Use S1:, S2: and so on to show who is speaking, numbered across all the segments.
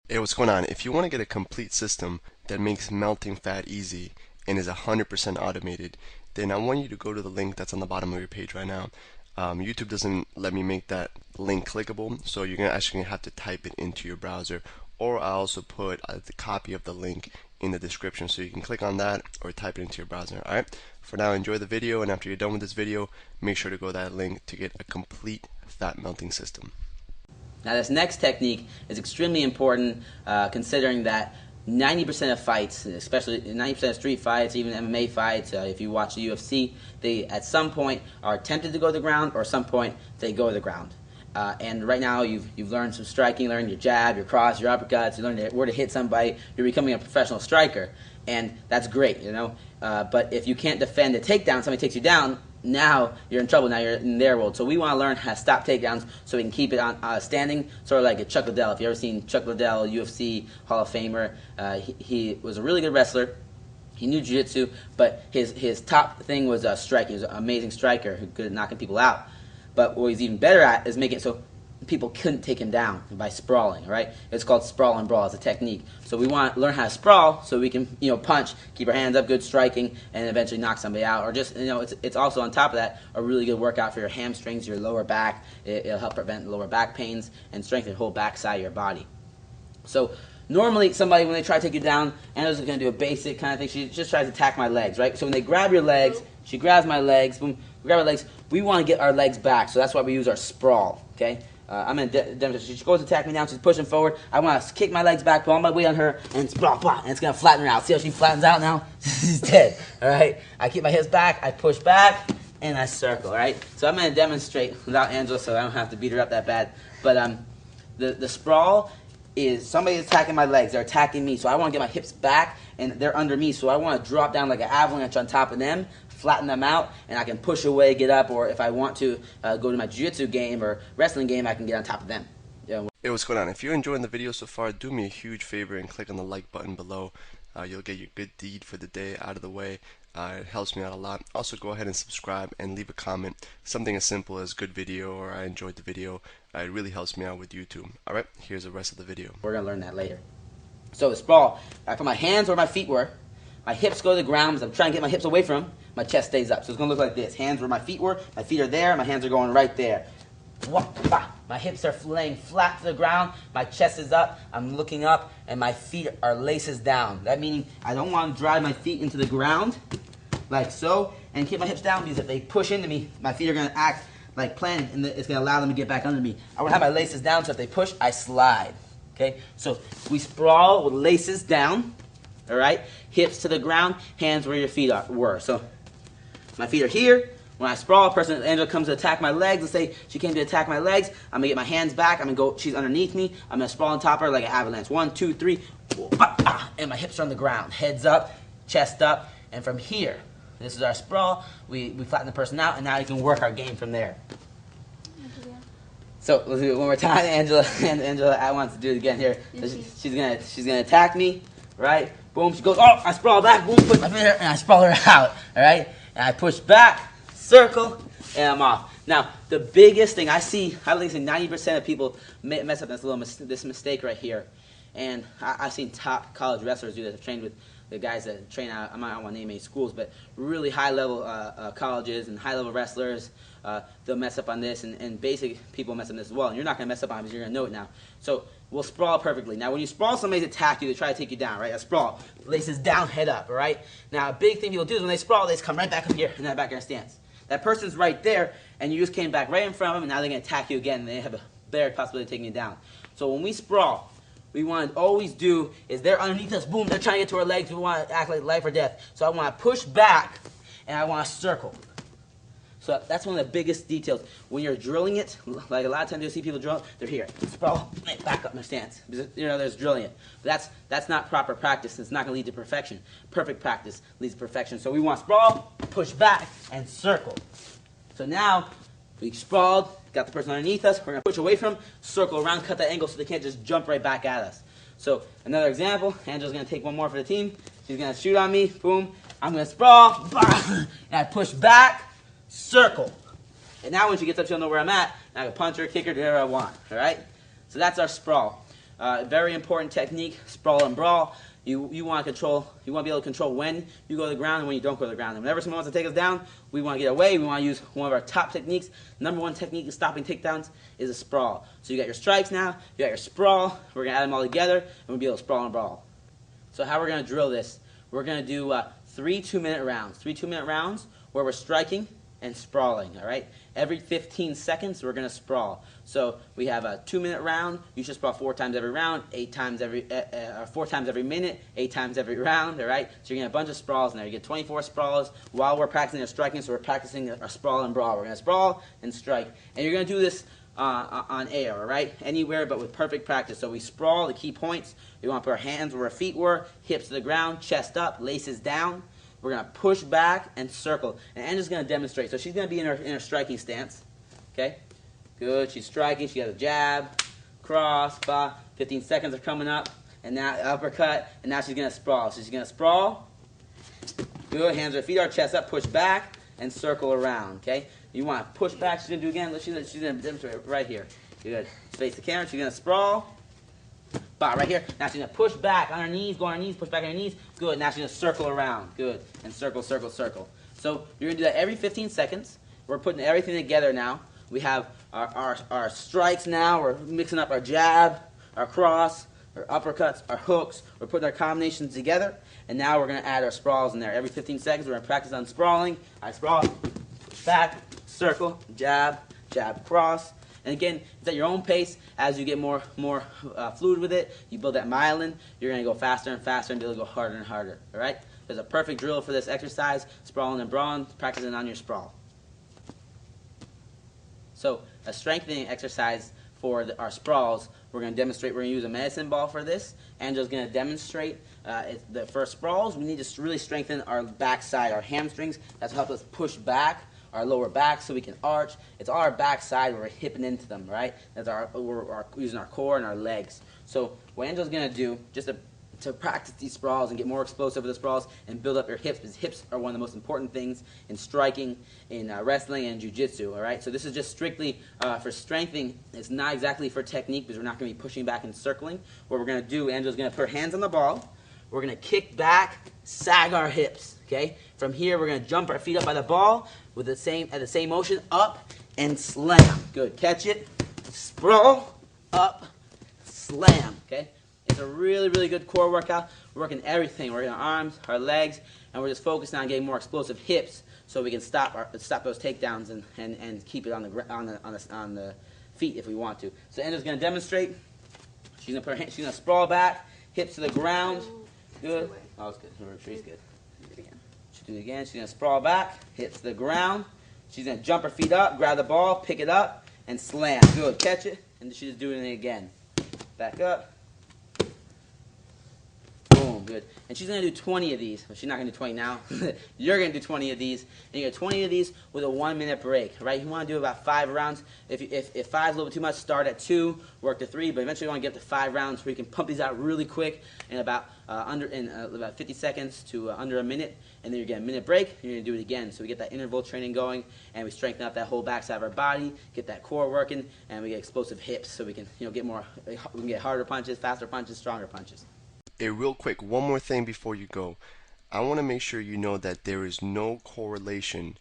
S1: Hey, what's going on? If you want to get a complete system that makes melting fat easy and is 100% automated, then I want you to go to the link that's on the bottom of your page right now. YouTube doesn't let me make that link clickable, so you're actually gonna have to type it into your browser, or I also put the copy of the link in the description, so you can click on that or type it into your browser. All right. For now, enjoy the video, and after you're done with this video, make sure to go to that link to get a complete fat melting system.
S2: Now this next technique is extremely important considering that 90% of fights, especially 90% of street fights, even MMA fights, if you watch the UFC, they at some point are tempted to go to the ground, or at some point they go to the ground. And right now you've learned some striking, learned your jab, your cross, your uppercuts, you learned where to hit somebody, you're becoming a professional striker, and that's great, you know. But if you can't defend a takedown, somebody takes you down, now you're in trouble. Now you're in their world. So we want to learn how to stop takedowns so we can keep it on standing, sort of like a Chuck Liddell. If you've ever seen Chuck Liddell, UFC Hall of Famer, he was a really good wrestler. He knew jiu-jitsu, but his top thing was striking. He was an amazing striker who good at knocking people out. But what he's even better at is making it so people couldn't take him down by sprawling, right? It's called sprawl and brawl. It's a technique. So we want to learn how to sprawl so we can, punch, keep our hands up, good striking, and eventually knock somebody out. Or just, it's also on top of that a really good workout for your hamstrings, your lower back. It'll help prevent lower back pains and strengthen the whole back side of your body. So normally somebody, when they try to take you down, Anna's going to do a basic kind of thing. She just tries to attack my legs, right? So when they grab your legs, she grabs my legs, boom, we grab our legs. We want to get our legs back, so that's why we use our sprawl, okay? I'm going to demonstrate. She goes to attack me now. She's pushing forward. I want to kick my legs back, put all my weight on her, and sprawl, blah, and it's going to flatten her out. See how she flattens out now? She's dead, all right? I keep my hips back. I push back, and I circle, all right? So I'm going to demonstrate without Angela, so I don't have to beat her up that bad. But the sprawl is somebody attacking my legs. They're attacking me, so I want to get my hips back, and they're under me, so I want to drop down like an avalanche on top of them, flatten them out, and I can push away, get up, or if I want to go to my jiu-jitsu game or wrestling game, I can get on top of them.
S1: Hey, what's going on? If you're enjoying the video so far, do me a huge favor and click on the like button below. You'll get your good deed for the day out of the way. It helps me out a lot. Also, go ahead and subscribe and leave a comment. Something as simple as good video or I enjoyed the video. It really helps me out with YouTube. Alright, here's the rest of the video.
S2: We're going to learn that later. So the sprawl, I put my hands where my feet were. My hips go to the ground. As I'm trying to get my hips away from them, my chest stays up. So it's going to look like this. Hands where my feet were. My feet are there. My hands are going right there. My hips are laying flat to the ground. My chest is up. I'm looking up, and my feet are laces down. That meaning I don't want to drive my feet into the ground, like so, and keep my hips down, because if they push into me, my feet are going to act like planning, and it's going to allow them to get back under me. I want to have my laces down, so if they push, I slide. Okay, so we sprawl with laces down. All right, hips to the ground, hands where your feet were. So my feet are here. When I sprawl, Angela comes to attack my legs. Let's say she came to attack my legs. I'm gonna get my hands back. I'm gonna go. She's underneath me. I'm gonna sprawl on top of her like an avalanche. 1, 2, 3, and my hips are on the ground. Heads up, chest up, and from here, this is our sprawl. We flatten the person out, and now you can work our game from there. So let's do it one more time. Angela, I want to do it again here. So she's gonna attack me, right? Boom. She goes. Oh, I sprawl back. Boom. Put my finger, and I sprawl her out. All right. And I push back, circle, and I'm off. Now the biggest thing I see 90% of people mess up this mistake right here, and I've seen top college wrestlers do this. I've trained with the guys that train out. I don't want to name any schools, but really high level colleges and high level wrestlers. They'll mess up on this, and basic people mess up on this as well. And you're not going to mess up on it because you're going to know it now. So we'll sprawl perfectly. Now when you sprawl, somebody's attacked you. They try to take you down, right? A sprawl. Laces down, head up, all right? Now a big thing people do is when they sprawl, they just come right back up here in that back air stance. That person's right there, and you just came back right in front of them, and now they're going to attack you again, and they have a better possibility of taking you down. So when we sprawl, we want to always do is they're underneath us, boom, they're trying to get to our legs. We want to act like life or death. So I want to push back, and I want to circle. So that's one of the biggest details. When you're drilling it, like a lot of times you'll see people drill, they're here. Sprawl, back up in their stance. There's drilling it. But that's not proper practice. It's not going to lead to perfection. Perfect practice leads to perfection. So we want sprawl, push back, and circle. So now we sprawled, got the person underneath us. We're going to push away from them, circle around, cut that angle so they can't just jump right back at us. So another example, Angela's going to take one more for the team. She's going to shoot on me, boom. I'm going to sprawl, and I push back, circle. And now when she gets up, she'll know where I'm at, and I can punch her, kick her, do whatever I want, all right? So that's our sprawl. Very important technique, sprawl and brawl. You want to be able to control when you go to the ground and when you don't go to the ground. And whenever someone wants to take us down, we want to get away. We want to use one of our top techniques. Number one technique in stopping takedowns is a sprawl. So you got your strikes now, you got your sprawl. We're going to add them all together, and we'll be able to sprawl and brawl. So how we're going to drill this, we're going to do 3 2-minute rounds. 3 2-minute rounds where we're striking and sprawling, all right? Every 15 seconds, we're going to sprawl. So we have a 2-minute round. You should sprawl 4 times every round, 4 times every minute, 8 times every round, all right? So you're going to have a bunch of sprawls in there. You get 24 sprawls while we're practicing our striking, so we're practicing our sprawl and brawl. We're going to sprawl and strike. And you're going to do this on air, all right? Anywhere but with perfect practice. So we sprawl, the key points. We want to put our hands where our feet were, hips to the ground, chest up, laces down. We're going to push back and circle. And Angela's going to demonstrate. So she's going to be in her striking stance. Okay? Good. She's striking. She has a jab, cross, 15 seconds are coming up. And now uppercut. And now she's going to sprawl. So she's going to sprawl. Good. Hands or feet are chest up, push back, and circle around. Okay? You want to push back. She's going to do again. She's going to demonstrate right here. Good. Face the camera. She's going to sprawl. Right here. Now she's going to push back on her knees, go on her knees, push back on her knees. Good. Now she's going to circle around. Good. And circle, circle, circle. So you're going to do that every 15 seconds. We're putting everything together now. We have our strikes now. We're mixing up our jab, our cross, our uppercuts, our hooks. We're putting our combinations together. And now we're going to add our sprawls in there. Every 15 seconds, we're going to practice on sprawling. I sprawl, push back, circle, jab, jab, cross. And again, it's at your own pace. As you get more fluid with it, you build that myelin. You're going to go faster and faster until you go harder and harder. All right? There's a perfect drill for this exercise, sprawling and brawling, practicing on your sprawl. So a strengthening exercise for our sprawls, we're going to demonstrate. We're going to use a medicine ball for this. Angela's going to demonstrate. For sprawls, we need to really strengthen our backside, our hamstrings. That's help us push back our lower back so we can arch. It's all our backside where we're hipping into them, right? That's we're using our core and our legs. So what Angela's going to do, just to practice these sprawls and get more explosive with the sprawls and build up your hips, because hips are one of the most important things in striking, in wrestling, and jiu-jitsu, all right? So this is just strictly for strengthening. It's not exactly for technique because we're not going to be pushing back and circling. What we're going to do, Angela's going to put her hands on the ball. We're going to kick back, sag our hips, okay? From here, we're going to jump our feet up by the ball with at the same motion, up and slam. Good. Catch it, sprawl, up, slam, okay? It's a really, really good core workout. We're working everything. We're working our arms, our legs, and we're just focusing on getting more explosive hips so we can stop those takedowns and keep it on the feet if we want to. So Angela's going to demonstrate. She's going to put her she's going to sprawl back, hips to the ground. Good. Oh, it's good. She's good. She'll do it again. She's going to sprawl back, hips to the ground. She's going to jump her feet up, grab the ball, pick it up, and slam. Good. Catch it, and she's doing it again. Back up. Boom. Good. And she's going to do 20 of these. Well, she's not going to do 20 now. You're going to do 20 of these. And you get 20 of these with a 1-minute break. Right? You want to do about 5 rounds. If 5 is a little bit too much, start at 2, work to 3. But eventually you want to get to 5 rounds where you can pump these out really quick in about 50 seconds to under a minute. And then you get a minute break. You're going to do it again. So we get that interval training going, and we strengthen up that whole backside of our body, get that core working, and we get explosive hips so we can get more. We can get harder punches, faster punches, stronger punches.
S1: Hey, real quick, one more thing before you go. I want to make sure you know that there is no correlation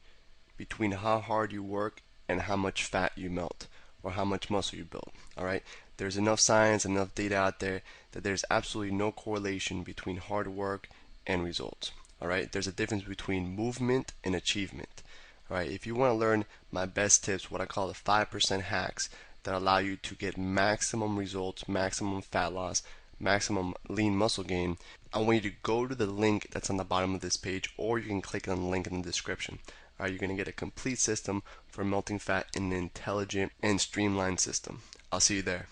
S1: between how hard you work and how much fat you melt or how much muscle you build. All right? There's enough science, enough data out there that there's absolutely no correlation between hard work and results. All right? There's a difference between movement and achievement. All right? If you want to learn my best tips, what I call the 5% hacks that allow you to get maximum results, maximum fat loss, maximum lean muscle gain, I want you to go to the link that's on the bottom of this page, or you can click on the link in the description. All right, you're going to get a complete system for melting fat in an intelligent and streamlined system. I'll see you there.